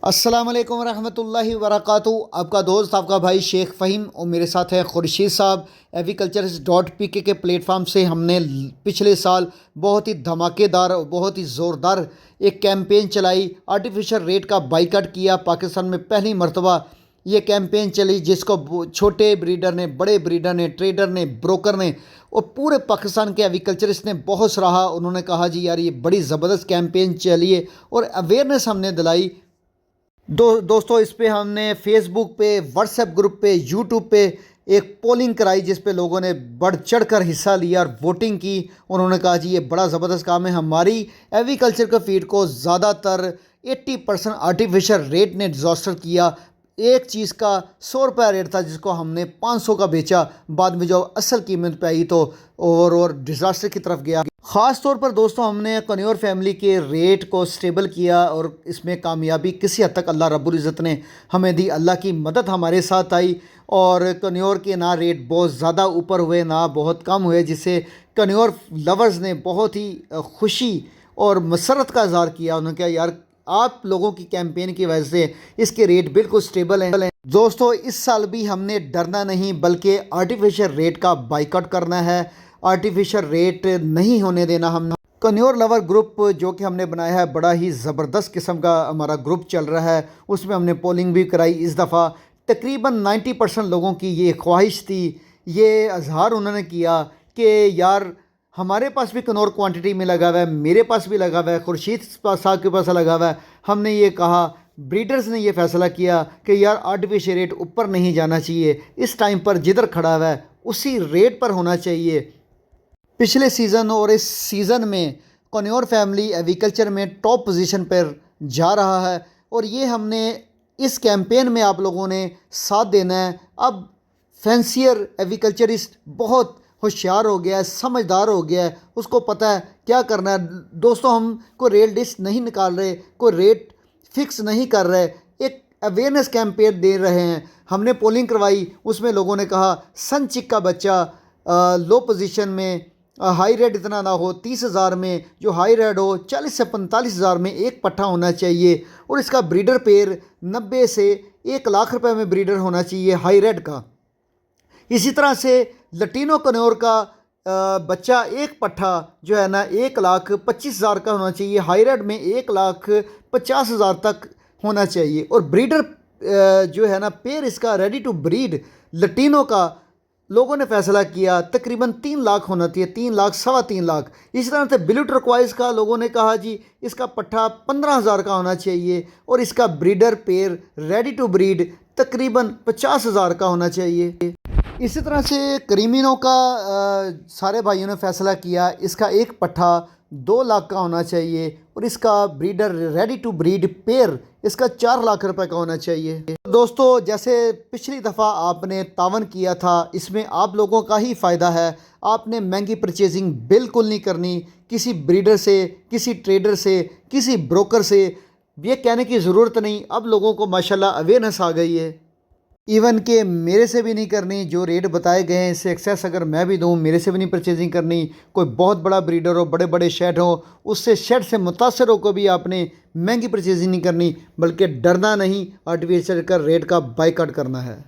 अस्सलाम वालेकुम रहमतुल्लाहि वबरकातुहू। आपका दोस्त आपका भाई शेख फ़हीम और मेरे साथ है खुर्शीद साहब। एग्रीकल्चर.pk के प्लेटफार्म से हमने पिछले साल बहुत ही धमाकेदार और बहुत ही ज़ोरदार एक कैंपेन चलाई। आर्टिफिशियल रेट का बाइकआउट किया। पाकिस्तान में पहली मरतबा ये कैंपेन चली जिसको छोटे ब्रीडर ने, बड़े ब्रीडर ने, ट्रेडर ने, ब्रोकर ने और पूरे पाकिस्तान के एग्रीकल्चरिस्ट ने बहुत सराहा। उन्होंने कहा जी यार ये बड़ी ज़बरदस्त कैंपेन चली है और अवेयरनेस हमने दिलाई। दोस्तों इस पे हमने फेसबुक पे, व्हाट्सएप ग्रुप पे, यूट्यूब पे एक पोलिंग कराई जिस पे लोगों ने बढ़ चढ़ कर हिस्सा लिया और वोटिंग की। उन्होंने कहा जी ये बड़ा ज़बरदस्त काम है। हमारी एग्रीकल्चर के फीड को ज़्यादातर 80% आर्टिफिशियल रेट ने डिज़ास्टर किया। एक चीज़ का 100 रुपया रेट था जिसको हमने 500 का बेचा। बाद में जो असल कीमत पे आई तो और डिज़ास्टर की तरफ गया। ख़ास तौर पर दोस्तों हमने कन्योर फैमिली के रेट को स्टेबल किया और इसमें कामयाबी किसी हद तक अल्लाह रब्बुल इज़्ज़त ने हमें दी। अल्लाह की मदद हमारे साथ आई और कन्योर के ना रेट बहुत ज़्यादा ऊपर हुए ना बहुत कम हुए, जिससे कन्योर लवर्स ने बहुत ही खुशी और मसरत का इज़हार किया। उन्होंने कहा यार आप लोगों की कैंपेन की वजह से इसके रेट बिल्कुल स्टेबल हैं। दोस्तों इस साल भी हमने डरना नहीं बल्कि आर्टिफिशियल रेट का बाइकआउट करना है। आर्टिफिशियल रेट नहीं होने देना। हम कन्योर लवर ग्रुप जो कि हमने बनाया है, बड़ा ही ज़बरदस्त किस्म का हमारा ग्रुप चल रहा है। उसमें हमने पोलिंग भी कराई। इस दफ़ा तकरीबन 90% लोगों की ये ख्वाहिश थी, ये इजहार उन्होंने किया कि यार हमारे पास भी कन्योर क्वांटिटी में लगा हुआ है, मेरे पास भी लगा हुआ है, खुर्शीद साहब के पास लगा हुआ है। हमने ये कहा, ब्रीडर्स ने ये फ़ैसला किया कि यार आर्टिफिशियल रेट ऊपर नहीं जाना चाहिए। इस टाइम पर जिधर खड़ा हुआ है उसी रेट पर होना चाहिए। पिछले सीज़न और इस सीज़न में कन्योर फैमिली एग्रीकल्चर में टॉप पोजीशन पर जा रहा है और ये हमने इस कैंपेन में आप लोगों ने साथ देना है। अब फैंसियर एग्रीकल्चरिस्ट बहुत होशियार हो गया है, समझदार हो गया है, उसको पता है क्या करना है। दोस्तों हम कोई रेट लिस्ट नहीं निकाल रहे, कोई रेट फिक्स नहीं कर रहे, एक अवेयरनेस कैंपेन दे रहे हैं। हमने पोलिंग करवाई, उसमें लोगों ने कहा सनचिक का बच्चा लो पोजीशन में, हाई रेट इतना ना हो, 30,000 में जो हाई रेट हो 40 से 45,000 में एक पट्ठा होना चाहिए और इसका ब्रीडर पेयर 90 से 1 लाख रुपए में ब्रीडर होना चाहिए हाई रेट का। इसी तरह से लटीनो कन्योर का बच्चा एक पट्ठा जो है ना 1,25,000 का होना चाहिए, हाई रेट में 1,50,000 तक होना चाहिए और ब्रीडर जो है ना पेयर इसका रेडी टू ब्रीड लटीनो का लोगों ने फैसला किया तकरीबन 3 लाख होना चाहिए, 3 लाख, 3.25 लाख। इसी तरह से ब्लू टर्कोइज का लोगों ने कहा जी इसका पट्ठा 15,000 का होना चाहिए और इसका breeder pair ready to breed तकरीबन 50,000 का होना चाहिए। इसी तरह से क्रीमिनो का सारे भाइयों ने फैसला किया इसका एक पट्ठा 2 लाख का होना चाहिए और इसका breeder ready to breed pair इसका 4 लाख रुपए का होना चाहिए। दोस्तों जैसे पिछली दफ़ा आपने तावन किया था, इसमें आप लोगों का ही फ़ायदा है। आपने महंगी परचेजिंग बिल्कुल नहीं करनी किसी ब्रीडर से, किसी ट्रेडर से, किसी ब्रोकर से। ये कहने की ज़रूरत नहीं, अब लोगों को माशाल्लाह अवेयरनेस आ गई है। इवन के मेरे से भी नहीं करनी, जो रेट बताए गए हैं इससे एक्सेस अगर मैं भी दूं मेरे से भी नहीं परचेजिंग करनी। कोई बहुत बड़ा ब्रीडर हो, बड़े बड़े शेड हो, उससे शेड से मुतासर हो को भी आपने महंगी परचेजिंग नहीं करनी, बल्कि डरना नहीं, आर्टिफिशियल का रेट का बाइकआउट करना है।